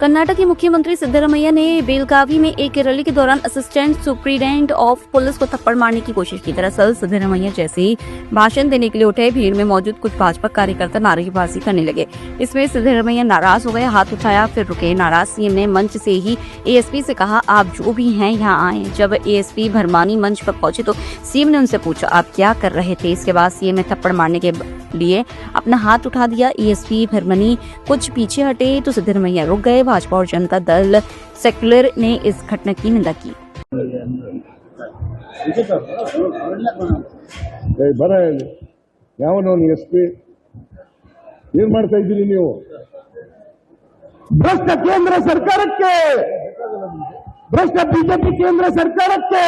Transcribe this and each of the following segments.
कर्नाटक के मुख्यमंत्री सिद्धरामैया ने बेलगावी में एक रैली के दौरान असिस्टेंट सुप्रीडेंट ऑफ पुलिस को थप्पड़ मारने की कोशिश की। दरअसल सिद्धरामैया जैसे ही भाषण देने के लिए उठे, भीड़ में मौजूद कुछ भाजपा कार्यकर्ता नारेबाजी करने लगे। इसमें सिद्धरामैया नाराज हो गए, हाथ उठाया, फिर रुके। नाराज सीएम ने मंच से ही एएसपी से कहा, आप जो भी हैं यहाँ आए। जब एएसपी भरमानी मंच पर पहुंचे तो सीएम ने उनसे पूछा, आप क्या कर रहे थे। इसके बाद सीएम ने थप्पड़ मारने के लिए अपना हाथ उठा दिया। एएसपी भरमानी कुछ पीछे हटे तो सिद्धरामैया रुक गए। भाजपा और जनता दल सेक्युलर ने इस घटना की निंदा की। ಬರ ಯಾವನವನು ಎಸ್ಪಿ ಏನ್ ಮಾಡ್ತಾ ಇದ್ದೀರಿ ನೀವು? ಭ್ರಷ್ಟ ಕೇಂದ್ರ ಸರ್ಕಾರಕ್ಕೆ, ಭ್ರಷ್ಟ ಬಿಜೆಪಿ ಕೇಂದ್ರ ಸರ್ಕಾರಕ್ಕೆ,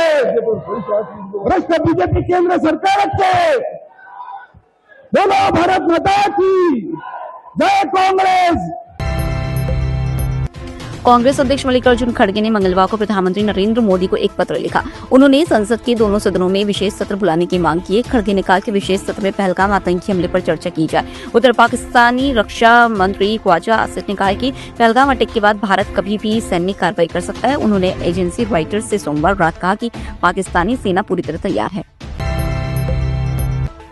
ಭ್ರಷ್ಟ ಬಿಜೆಪಿ ಕೇಂದ್ರ ಸರ್ಕಾರಕ್ಕೆ बोलो भारत माता की जय। कांग्रेस अध्यक्ष मल्लिकार्जुन खड़गे ने मंगलवार को प्रधानमंत्री नरेंद्र मोदी को एक पत्र लिखा। उन्होंने संसद के दोनों सदनों में विशेष सत्र बुलाने की मांग की है। खड़गे ने कहा कि विशेष सत्र में पहलगाम आतंकी हमले पर चर्चा की जाए। उधर पाकिस्तानी रक्षा मंत्री ख्वाजा आसिफ ने कहा कि पहलगाम अटैक के बाद भारत कभी भी सैन्य कार्रवाई कर सकता है। उन्होंने एजेंसी रॉयटर्स से सोमवार रात कहा कि पाकिस्तानी सेना पूरी तरह तैयार है।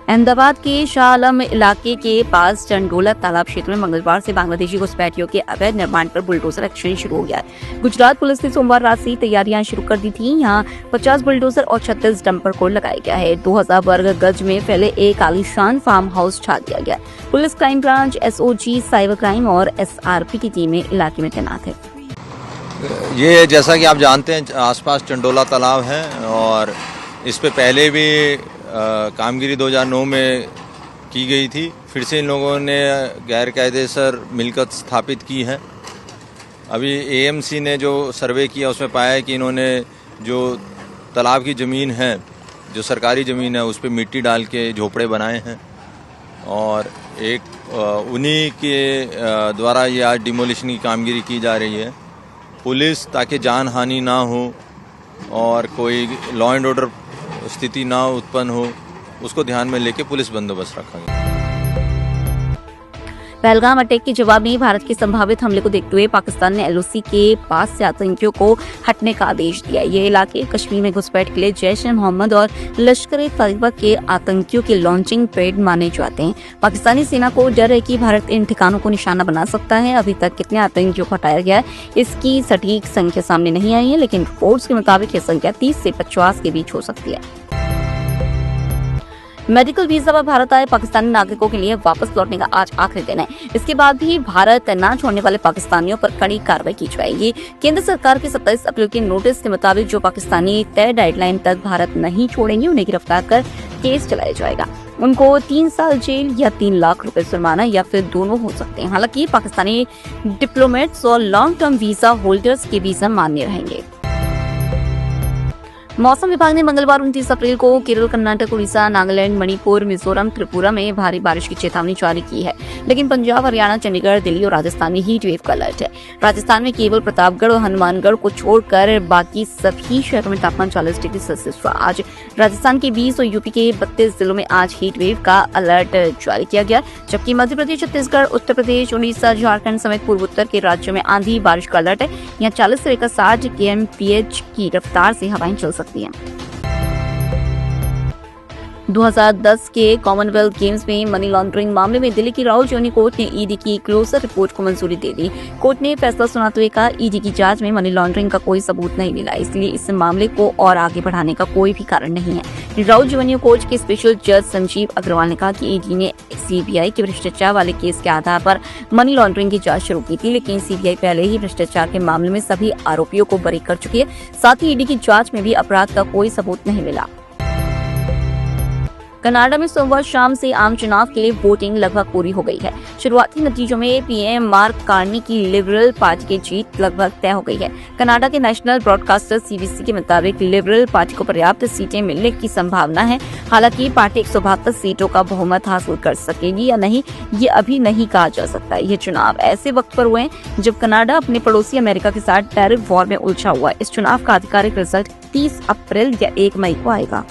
अहमदाबाद के शाह आलम इलाके के पास चंडोला तालाब क्षेत्र में मंगलवार से बांग्लादेशी घुसपैठियों के अवैध निर्माण पर बुलडोजर एक्शन शुरू हो गया है। गुजरात पुलिस ने सोमवार रात से तैयारियां शुरू कर दी थी। यहाँ 50 बुलडोजर और 36 डंपर को लगाया गया है। 2000 वर्ग गज में फैले एक आलीशान फार्म हाउस छा दिया गया। Police, crime branch, SOG, cyber crime और एसआरपी की टीमें इलाके में तैनात है। ये जैसा कि आप जानते हैं, आसपास चंडोला तालाब है और इस पे पहले भी कामगिरी 2009 में की गई थी। फिर से इन लोगों ने गैर कायदेसर मिलकत स्थापित की है। अभी एएमसी ने जो सर्वे किया उसमें पाया है कि इन्होंने जो तालाब की ज़मीन है, जो सरकारी ज़मीन है, उस पर मिट्टी डाल के झोपड़े बनाए हैं और एक उन्हीं के द्वारा ये आज डिमोलिशन की कामगिरी की जा रही है। पुलिस, ताकि जान हानि ना हो और कोई लॉ एंड ऑर्डर स्थिति ना उत्पन्न हो, उसको ध्यान में लेके पुलिस बंदोबस्त रखा गया। पहलगाम अटैक के जवाब में भारत के संभावित हमले को देखते हुए पाकिस्तान ने एलओसी के पास से आतंकियों को हटने का आदेश दिया। ये इलाके कश्मीर में घुसपैठ के लिए जैश-ए-मोहम्मद और लश्कर-ए-तैयबा के आतंकियों के लॉन्चिंग पैड माने जाते हैं। पाकिस्तानी सेना को डर है कि भारत इन ठिकानों को निशाना बना सकता है। अभी तक कितने आतंकियों को हटाया गया है, इसकी सटीक संख्या सामने नहीं आई है, लेकिन रिपोर्ट्स के मुताबिक यह संख्या 30 से 50 के बीच हो सकती है। मेडिकल वीजा पर भारत आए पाकिस्तानी नागरिकों के लिए वापस लौटने का आज आखिरी दिन है। इसके बाद भी भारत न छोड़ने वाले पाकिस्तानियों पर कड़ी कार्रवाई की जाएगी। केंद्र सरकार के 27 अप्रैल के नोटिस के मुताबिक जो पाकिस्तानी तय डेडलाइन तक भारत नहीं छोड़ेंगे, उन्हें गिरफ्तार कर केस चलाया जाएगा। उनको 3 साल जेल या 3 लाख रुपए जुर्माना या फिर दोनों हो सकते हैं। हालांकि पाकिस्तानी डिप्लोमेट्स और लॉन्ग टर्म वीजा होल्डर्स के वीजा मान्य रहेंगे। मौसम विभाग ने मंगलवार 29 अप्रैल को केरल, कर्नाटक, उड़ीसा, नागालैंड, मणिपुर, मिजोरम, त्रिपुरा में भारी बारिश की चेतावनी जारी की है। लेकिन पंजाब, हरियाणा, चंडीगढ़, दिल्ली और राजस्थान में हीट वेव का अलर्ट है। राजस्थान में केवल प्रतापगढ़ और हनुमानगढ़ को छोड़कर बाकी सभी शहरों में तापमान 40 डिग्री सेल्सियस हुआ। आज राजस्थान के 20 और यूपी के 32 जिलों में आज हीट वेव का अलर्ट जारी किया गया, जबकि मध्य प्रदेश, छत्तीसगढ़, उत्तर प्रदेश, उड़ीसा, झारखंड समेत पूर्वोत्तर के राज्यों में आंधी बारिश का अलर्ट है। यहाँ 40 से लेकर 60 kmph की रफ्तार से हवाएं चल सकती हैं। 2010 के कॉमनवेल्थ गेम्स में मनी लॉन्ड्रिंग मामले में दिल्ली की राहुल जोनी कोर्ट ने ईडी की क्लोजर रिपोर्ट को मंजूरी दे दी। कोर्ट ने फैसला सुनाते हुए कहा, ईडी की जांच में मनी लॉन्ड्रिंग का कोई सबूत नहीं मिला, इसलिए इस मामले को और आगे बढ़ाने का कोई भी कारण नहीं है। राहुल जोनी कोर्ट के स्पेशल जज संजीव अग्रवाल ने कहा कि ईडी ने सीबीआई के भ्रष्टाचार वाले केस के आधार पर मनी लॉन्ड्रिंग की जांच शुरू की थी, लेकिन सीबीआई पहले ही भ्रष्टाचार के मामले में सभी आरोपियों को बरी कर चुकी है। साथ ही ईडी की जांच में भी अपराध का कोई सबूत नहीं मिला। कनाडा में सोमवार शाम से आम चुनाव के लिए वोटिंग लगभग पूरी हो गई है। शुरुआती नतीजों में पीएम मार्क कार्नी की लिबरल पार्टी की जीत लगभग तय हो गई है। कनाडा के नेशनल ब्रॉडकास्टर सीबीसी के मुताबिक लिबरल पार्टी को पर्याप्त सीटें मिलने की संभावना है। हालांकि पार्टी 172 सीटों का बहुमत हासिल कर सकेगी या नहीं, ये अभी नहीं कहा जा सकता। ये चुनाव ऐसे वक्त पर हुए हैं जब कनाडा अपने पड़ोसी अमेरिका के साथ टैरिफ वॉर में उलझा हुआ है। इस चुनाव का आधिकारिक रिजल्ट 30 अप्रैल या 1 मई को आएगा।